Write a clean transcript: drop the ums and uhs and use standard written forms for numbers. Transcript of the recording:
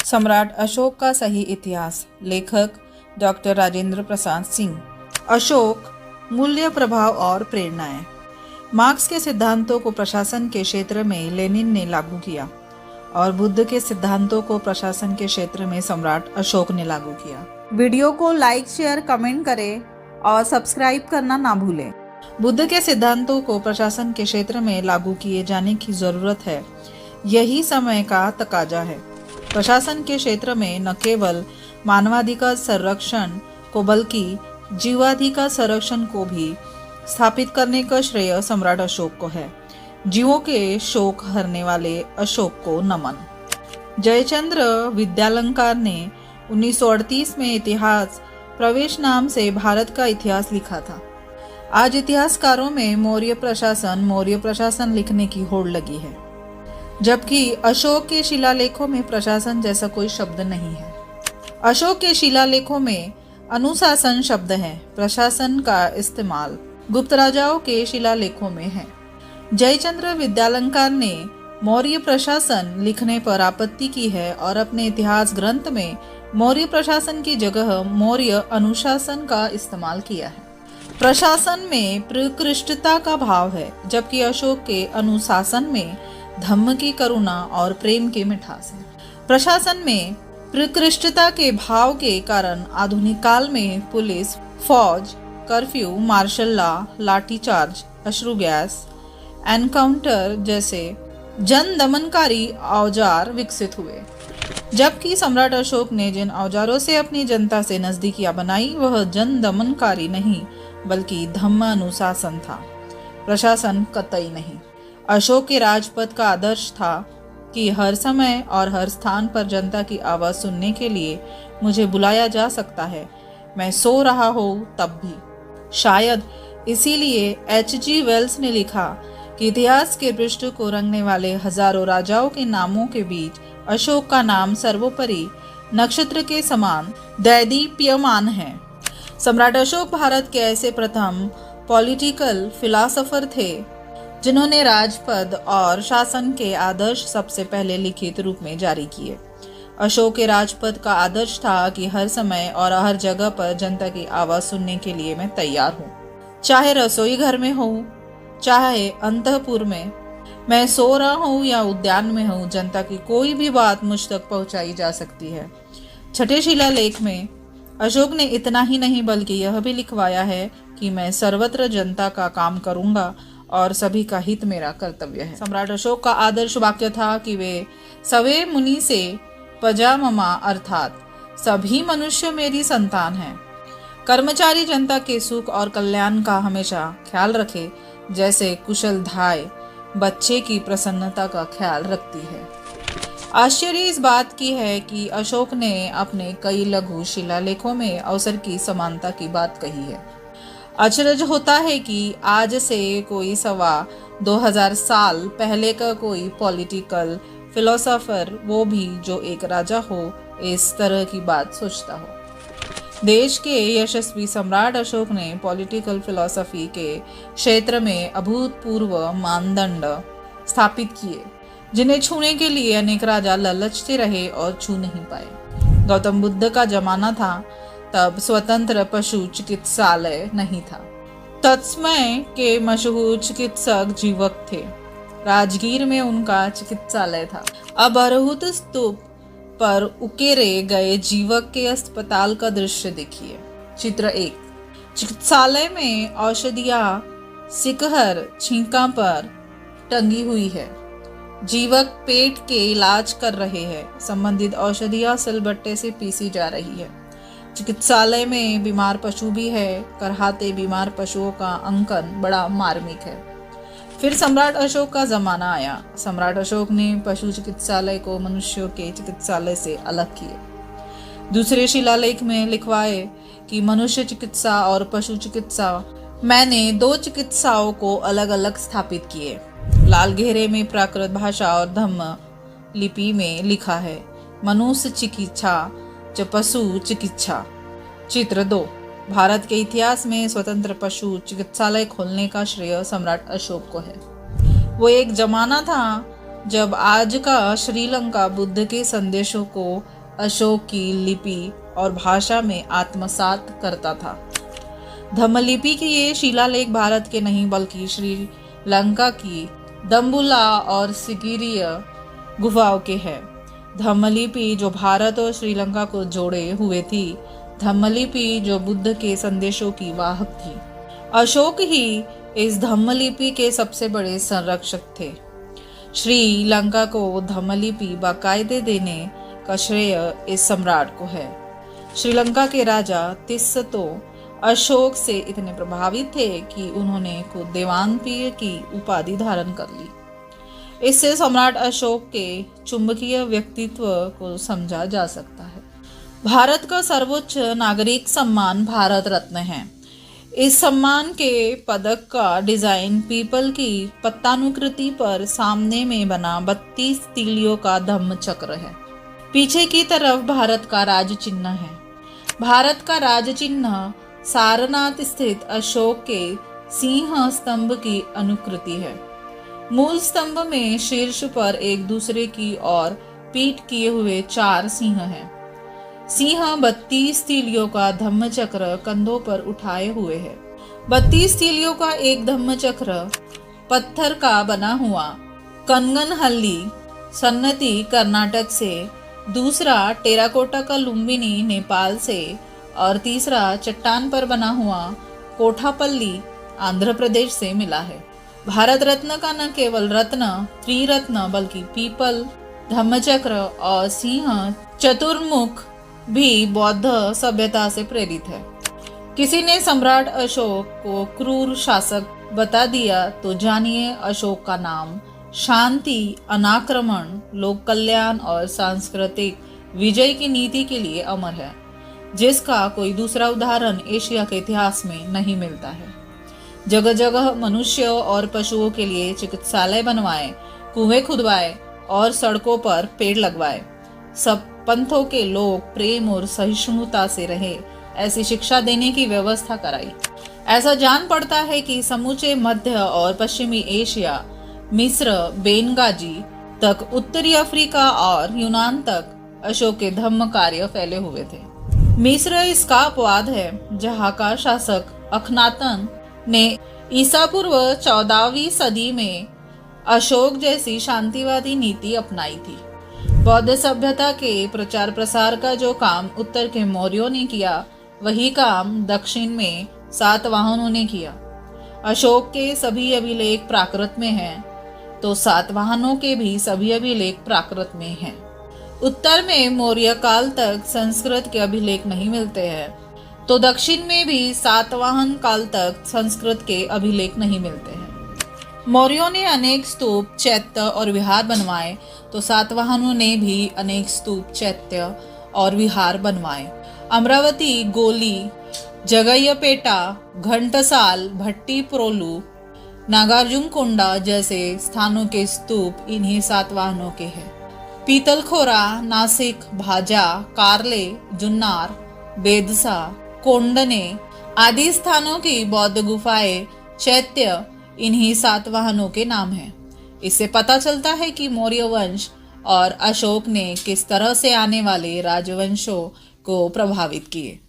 सम्राट अशोक का सही इतिहास। लेखक डॉक्टर राजेंद्र प्रसाद सिंह। अशोक, मूल्य, प्रभाव और प्रेरणाएं। मार्क्स के सिद्धांतों को प्रशासन के क्षेत्र में लेनिन ने लागू किया और बुद्ध के सिद्धांतों को प्रशासन के क्षेत्र में सम्राट अशोक ने लागू किया। वीडियो को लाइक, शेयर, कमेंट करें और सब्सक्राइब करना ना भूलें। बुद्ध के सिद्धांतों को प्रशासन के क्षेत्र में लागू किए जाने की जरूरत है। यही समय का तकाजा है। प्रशासन के क्षेत्र में न केवल मानवाधिकार संरक्षण को बल्कि जीवाधिकार संरक्षण को भी स्थापित करने का श्रेय सम्राट अशोक को है। जीवों के शोक हरने वाले अशोक को नमन। जयचंद्र विद्यालंकार ने 1938 में इतिहास प्रवेश नाम से भारत का इतिहास लिखा था। आज इतिहासकारों में मौर्य प्रशासन लिखने की होड़ लगी है, जबकि अशोक के शिलालेखों में प्रशासन जैसा कोई शब्द नहीं है। अशोक के शिलालेखों में अनुशासन शब्द है। प्रशासन का इस्तेमाल गुप्त राजाओं के शिलालेखों में है। जयचंद्र विद्यालंकार ने मौर्य प्रशासन लिखने पर आपत्ति की है और अपने इतिहास ग्रंथ में मौर्य प्रशासन की जगह मौर्य अनुशासन का इस्तेमाल किया है। प्रशासन में प्रकृष्टता का भाव है, जबकि अशोक के अनुशासन में धम्म की करुणा और प्रेम की मिठास है। प्रशासन में प्रकृष्टता के भाव के कारण आधुनिक काल में पुलिस, फौज, कर्फ्यू, मार्शल लॉ, लाठीचार्ज, अश्रु गैस, एनकाउंटर जैसे जन दमनकारी औजार विकसित हुए। जबकि सम्राट अशोक ने जिन औजारों से अपनी जनता से नजदीकियां बनाई वह जन दमनकारी नहीं बल्कि धम्म अनुशासन था, प्रशासन कतई नहीं। अशोक के राजपथ का आदर्श था कि हर समय और हर स्थान पर जनता की आवाज सुनने के लिए मुझे बुलाया जा सकता है, मैं सो रहा हो तब भी। शायद इसीलिए H.G. वेल्स ने लिखा कि इतिहास के पृष्ठ को रंगने वाले हजारों राजाओं के नामों के बीच अशोक का नाम सर्वोपरि नक्षत्र के समान दैदीप्यमान है। सम्राट अशोक भारत के ऐसे प्रथम पॉलिटिकल फिलोसोफर थे जिन्होंने राजपद और शासन के आदर्श सबसे पहले लिखित रूप में जारी किए। अशोक के राजपद का आदर्श था कि हर समय और हर जगह पर जनता की आवाज सुनने के लिए मैं तैयार हूँ, चाहे रसोई घर में हो, चाहे अंतःपुर में, मैं सो रहा हूँ या उद्यान में हूँ, जनता की कोई भी बात मुझ तक पहुँचाई जा सकती है। छठे शिलालेख में अशोक ने इतना ही नहीं बल्कि यह भी लिखवाया है कि मैं सर्वत्र जनता का काम करूंगा और सभी का हित मेरा कर्तव्य है। सम्राट अशोक का आदर्श वाक्य था कि वे सवे मुनि से पजाममा अर्थात सभी मनुष्य मेरी संतान हैं। कर्मचारी जनता के सुख और कल्याण का हमेशा ख्याल रखे, जैसे कुशल धाय बच्चे की प्रसन्नता का ख्याल रखती है। आश्चर्य इस बात की है कि अशोक ने अपने कई लघु शिलालेखों में अवसर की समानता की बात कही है। अचरज होता है कि आज से कोई 2000 साल पहले का कोई पॉलिटिकल फिलोसोफर, वो भी जो एक राजा हो, इस तरह की बात सोचता हो। देश के यशस्वी सम्राट अशोक ने पॉलिटिकल फिलॉसफी के क्षेत्र में अभूतपूर्व मानदंड स्थापित किए, जिन्हें छूने के लिए अनेक राजा लालचते रहे और छू नहीं पाए। गौतम बुद्ध का जमाना था, तब स्वतंत्र पशु चिकित्सालय नहीं था। तत्समय के मशहूर चिकित्सक जीवक थे। राजगीर में उनका चिकित्सालय था। अब अरहुत स्तूप पर उकेरे गए जीवक के अस्पताल का दृश्य देखिए। चित्र 1। चिकित्सालय में औषधियां सिकहर छींका पर टंगी हुई है। जीवक पेट के इलाज कर रहे हैं। संबंधित औषधियां सिलबट्टे से पीसी जा रही है। चिकित्सालय में बीमार पशु भी है। करहाते बीमार पशुओं का अंकन बड़ा मार्मिक है। फिर सम्राट अशोक का जमाना आया। सम्राट अशोक ने पशु चिकित्सालय को मनुष्यों के चिकित्सालय से अलग किए। दूसरे शिलालेख में लिखवाए कि मनुष्य चिकित्सा और पशु चिकित्सा, मैंने 2 चिकित्साओं को अलग अलग स्थापित किए। लाल घेरे में प्राकृत भाषा और धम्म लिपि में लिखा है, मनुष्य चिकित्सा च पशु चिकित्सा। चित्र 2। भारत के इतिहास में स्वतंत्र पशु चिकित्सालय खोलने का श्रेय सम्राट अशोक को है। वो एक जमाना था जब आज का श्रीलंका बुद्ध के संदेशों को अशोक की लिपि और भाषा में आत्मसात करता था। धम्मलिपि की ये शिलालेख भारत के नहीं बल्कि श्रीलंका की दम्बुला और सिगिरिय गुफाओं के हैं। धम्मलिपि जो भारत और श्रीलंका को जोड़े हुए थी, धम्मलिपि जो बुद्ध के संदेशों की वाहक थी। अशोक ही इस धम्मलिपि के सबसे बड़े संरक्षक थे। श्रीलंका को धम्मलिपि बाकायदे देने का श्रेय इस सम्राट को है। श्रीलंका के राजा तिस्स तो अशोक से इतने प्रभावित थे कि उन्होंने खुद देवानपीय की उपाधि धारण कर ली। इससे सम्राट अशोक के चुंबकीय व्यक्तित्व को समझा जा सकता है। भारत का सर्वोच्च नागरिक सम्मान भारत रत्न है। इस सम्मान के पदक का डिजाइन पीपल की पत्तानुकृति पर सामने में बना 32 तीलियों का धम्म चक्र है। पीछे की तरफ भारत का राज चिन्ह है। भारत का राज चिन्ह सारनाथ स्थित अशोक के सिंह स्तंभ की अनुकृति है। मूल स्तंभ में शीर्ष पर एक दूसरे की ओर पीठ किए हुए 4 सिंह हैं। सिंह 32 तीलियों का धम्मचक्र कंधों पर उठाए हुए है। 32 तीलियों का एक धम्मचक्र पत्थर का बना हुआ कनगनहल्ली सन्नती कर्नाटक से, दूसरा टेराकोटा का लुम्बिनी नेपाल से और तीसरा चट्टान पर बना हुआ कोठापल्ली आंध्र प्रदेश से मिला है। भारत रत्न का न केवल रत्न त्रिरत्न बल्कि पीपल, धम्मचक्र और सिंह चतुर्मुख भी बौद्ध सभ्यता से प्रेरित है। किसी ने सम्राट अशोक को क्रूर शासक बता दिया तो जानिए अशोक का नाम शांति, अनाक्रमण, लोक कल्याण और सांस्कृतिक विजय की नीति के लिए अमर है, जिसका कोई दूसरा उदाहरण एशिया के इतिहास में नहीं मिलता है। जगह जगह मनुष्यों और पशुओं के लिए चिकित्सालय बनवाए, कुएं खुदवाए और सड़कों पर पेड़ लगवाए। सब पंथों के लोग प्रेम और सहिष्णुता से रहे, ऐसी शिक्षा देने की व्यवस्था कराई। ऐसा जान पड़ता है कि समूचे मध्य और पश्चिमी एशिया, मिस्र, बेनगाजी तक, उत्तरी अफ्रीका और यूनान तक अशोक के धम्म कार्य फैले हुए थे। मिस्र इसका अपवाद है, जहाँ का शासक अखनातन ने ईसा पूर्व 14वीं सदी में अशोक जैसी शांतिवादी नीति अपनाई थी। बौद्ध सभ्यता के प्रचार प्रसार का जो काम उत्तर के मौर्यों ने किया, वही काम दक्षिण में सातवाहनों ने किया। अशोक के सभी अभिलेख प्राकृत में हैं, तो सातवाहनों के भी सभी अभिलेख प्राकृत में हैं। उत्तर में मौर्य काल तक संस्कृत के अभिलेख नहीं मिलते हैं, तो दक्षिण में भी सातवाहन काल तक संस्कृत के अभिलेख नहीं मिलते हैं। मौर्यों ने अनेक स्तूप, चैत्य और विहार बनवाए, तो सातवाहनों ने भी अनेक स्तूप, चैत्य और विहार बनवाए। अमरावती, गोली, जगयपेटा, घंटसाल, भट्टीप्रोलु, नागार्जुनकोंडा जैसे स्थानों के स्तूप इन्हीं सातवाहनों के हैं। पीतलखोरा, नासिक, भाजा, कार्ले, जुन्नार, बेदसा, कोंडने आदि स्थानों की बौद्ध गुफाएं, चैत्य इन्हीं सातवाहनों के नाम हैं। इससे पता चलता है कि मौर्य वंश और अशोक ने किस तरह से आने वाले राजवंशों को प्रभावित किए।